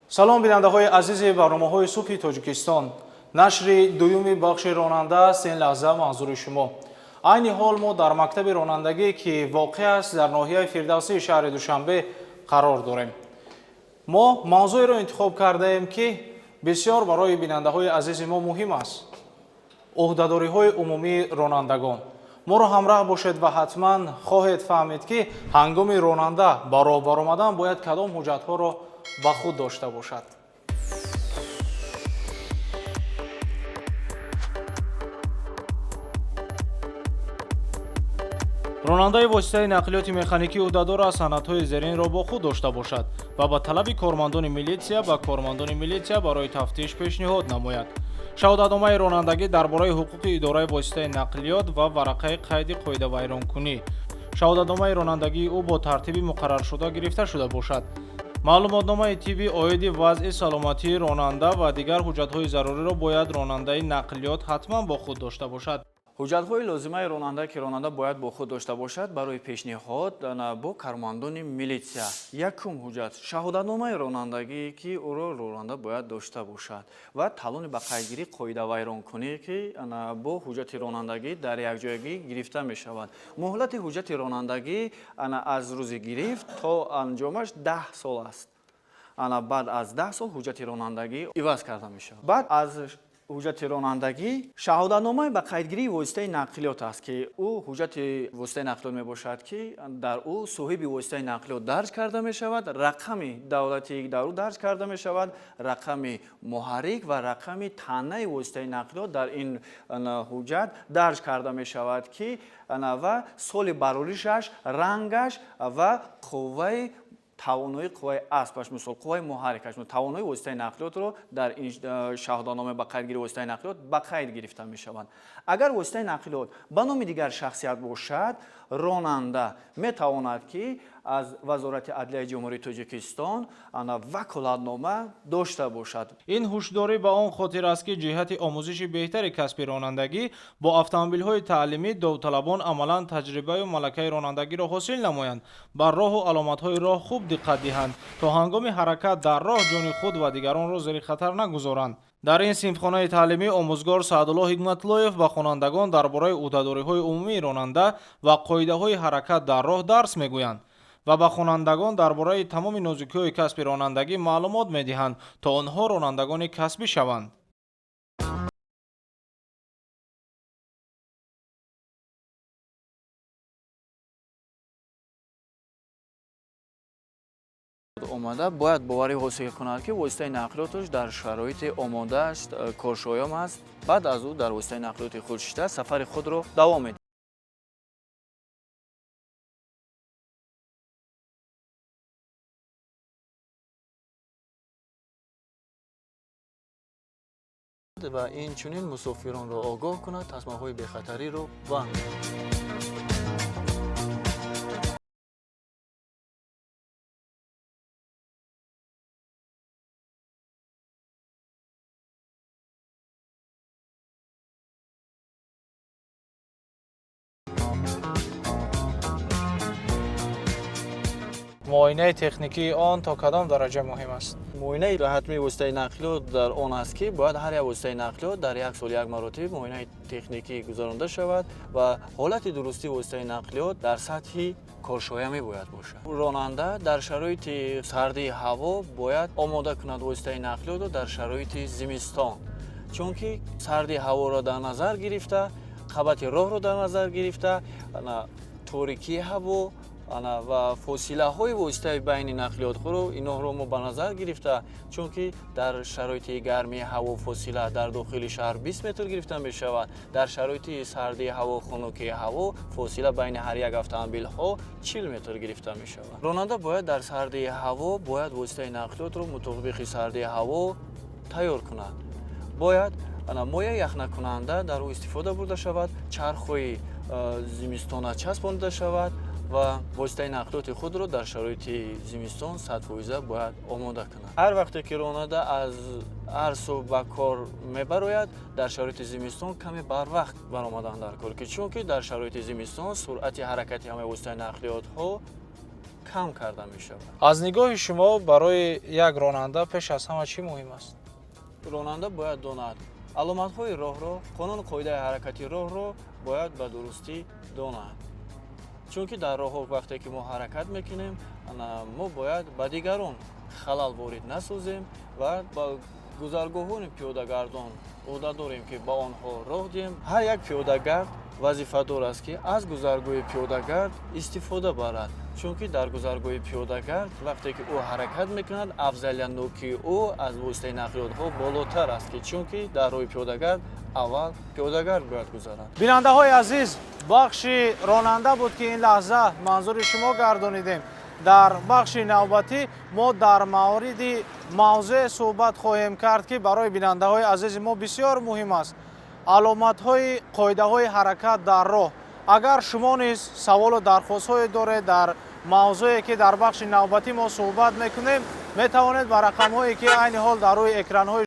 салом бинандаҳои азизи барномаҳои субҳи тоҷикистон. Нашри дуюми бахши ронанда сен лаҳза манзури шумо. Айни ҳол мо дар мактаби ронандагӣ ки воқеъ аст дар ноҳияи фирдавсии шаҳри Душанбе қарор дорем. Мо мавзӯеро интихоб кардаем ки бисёр барои бинандаҳои азизи мо муҳим аст. ӯҳдадориҳои умумии ронандагон. моро ҳамроҳ бошед ва ҳатман хоҳед фаҳмед ки ҳангоми ронанда ба роҳ баромадан бояд кадом ҳуҷҷатҳоро ба худ дошта бошад. ронандаи воситаи нақлиёти механикӣ ӯҳдадор аст санадҳои зеринро бо худ дошта бошад ва ба талаби кормандони милитсия ба кормандони милитсия барои тафтиш пешниҳод намояд. шаҳодатномаи ронандагӣ дар бораи ҳуқуқи идораи воситаи нақлиёт ва варақаи қайди қоидавайронкунӣ. шаҳодатномаи ронандагии ӯ бо тартиби муқарраршуда гирифта шуда бошад. маълумотномаи тиббӣ оиди вазъи саломатии ронанда ва дигар ҳуҷҷатҳои заруриро бояд ронандаи нақлиёт ҳатман бо худ дошта бошад. ҳуҷҷатҳои лозимаи ронанда ки ронанда бояд бо худ дошта бошад барои пешниҳод бо кормандони милитсия. Якум ҳуҷҷат шаҳодатномаи ронандагӣ ки ӯро ронанда бояд дошта бошад ва талони ба қайдгирӣ қоидавайронкунӣ ки бо ҳуҷҷати ронандагӣ дар якҷоягӣ гирифта мешавад. муҳлати ҳуҷҷати ронандагӣ аз рӯзи гирифт то анҷомаш 10 сол аст. баъд аз 10 сол ҳуҷҷати ронандагӣ иваз карда мешавад. баъд аз ҳуҷҷати ронандагӣ шаҳодатномаи ба қайдгирии воситаи нақлиёт аст ки ӯ ҳуҷҷати воситаи нақлиёт мебошад ки дар ӯ соҳиби воситаи нақлиёт дарҷ карда мешавад, рақами давлатии дар ӯ дарҷ карда мешавад, рақами муҳаррик ва рақами танаи воситаи нақлиёт дар ин ҳуҷҷат дарҷ карда мешавад ки ва соли бароришаш, рангаш ва қувваи тавонои қувваи аспаш мисол қувваи муҳаррикаш тавонои воситаи нақлиётро дар ин шаҳодатнома ба қайдгирии воситаи нақлиёт ба қайд гирифта мешаванд. агар воситаи нақлиёт ба номи дигар шахсият бошад, ронанда метавонад ки аз вазорати адлияи ҷумҳурии Тоҷикистон ваколатнома дошта бошад. ин ҳушдорӣ ба он хотир аст ки ҷиҳати омӯзиши беҳтари касби ронандагӣ бо автомобилҳои таълимӣ довталабон амалан таҷрибаю малакаи ронандагиро ҳосил намоянд, бар роҳу аломатҳои роҳ хуб диққат диҳанд, то ҳангоми ҳаракат дар роҳ ҷони худ ва дигаронро зери хатар нагузоранд. дар ин синфхонаи таълимӣ омӯзгор Саъдулло Ҳикматуллоев ба хонандагон дар бораи ӯҳдадориҳои умумии ронанда ва қоидаҳои ҳаракат дар роҳ дарс мегӯянд ва ба хонандагон дар бораи тамоми нозукиҳои касби ронандагӣ маълумот медиҳанд, то онҳо ронандагони касбӣ шаванд. омада бояд боварӣ ҳосил кунад ки воситаи нақлиёташ дар шароити омодааш коршоям аст. баъд аз ӯ дар воситаи нақлиёти худ шида сафари худро давом медиҳад. ва инчунин мусофиронро огоҳ кунад, тасмаҳои бехатариро банд. муоинаи техникии он то кадом дараҷа муҳим аст? муоинаи ҳатмии воситаи нақлиёт дар он аст ки бояд ҳар як воситаи нақлиёт дар як сол як маротиба муоинаи техникӣ гузаронда шавад ва ҳолати дурустии воситаи нақлиёт дар сатҳи коршоямӣ бояд бошад. ронанда дар шароити сардии ҳаво бояд омода кунад воситаи нақлиётро дар шароити зимистон, чунки сардии ҳаворо дар назар гирифта, қабати роҳро дар назар гирифта, торикии ҳаво ва фосилаҳои воситаи байни нақлиётҳоро инҳоро мо ба назар гирифта, чунки дар шароити гармии ҳаво фосила дар дохили шаҳр 20 метр гирифта мешавад, дар шароити сардии ҳаво, хунукии ҳаво фосила байни ҳар як автомобилҳо 40 метр гирифта мешавад. ронанда бояд дар сардии ҳаво бояд воситаи нақлиётро мутобиқи сардии ҳаво тайёр кунад. бояд моя яхнакунанда дар ӯ истифода бурда шавад, чархҳои зимистона часпонида шавад ва воситаи нақлиёти худро дар шароити зимистон 100% бояд омода кунад. ҳар вақте ки ронанда аз арсу ба кор мебарояд, дар шароити зимистон каме барвақт баромадан дар кор, чунки дар шароити зимистон суръати ҳаракати ҳамаи воситаи нақлиётҳо кам карда мешавад. аз нигоҳи шумо барои як ронанда пеш аз ҳама чӣ муҳим аст? ронанда бояд донад аломатҳои роҳро, қонуни қоидаи ҳаракати роҳро бояд ба дурустӣ донад. чунки дар роҳҳо вақте ки мо ҳаракат мекунем, мо бояд ба дигарон халал ворид насозем ва ба гузаргоҳони пиёдагардон ода дорем ки ба онҳо роҳ диҳем. ҳар як пиёдагард вазифадор аст ки аз гузаргоҳи пиёдагард истифода барад, чунки дар гузаргоҳи пиёдагард вақте ки ӯ ҳаракат мекунад, афзалиятнокии ӯ аз воситаи нақлиётҳо болотар аст, ки чунки дар роҳи пиёдагард аввал пиёдагард бояд гузарад. бинандаҳои азиз, бахши ронанда буд ки ин лаҳза манзури шумо гардонидем. дар бахши навбатӣ мо дар мавриди мавзӯъе суҳбат хоҳем кард ки барои бинандаҳои азизи мо бисёр муҳим аст. аломатҳои қоидаҳои ҳаракат дар роҳ. агар шумо низ саволу дархостҳое доред дар мавзӯе ки дар бахши навбатӣ мо суҳбат мекунем, метавонед ба рақамҳое ки айни ҳол дар рӯи экранҳои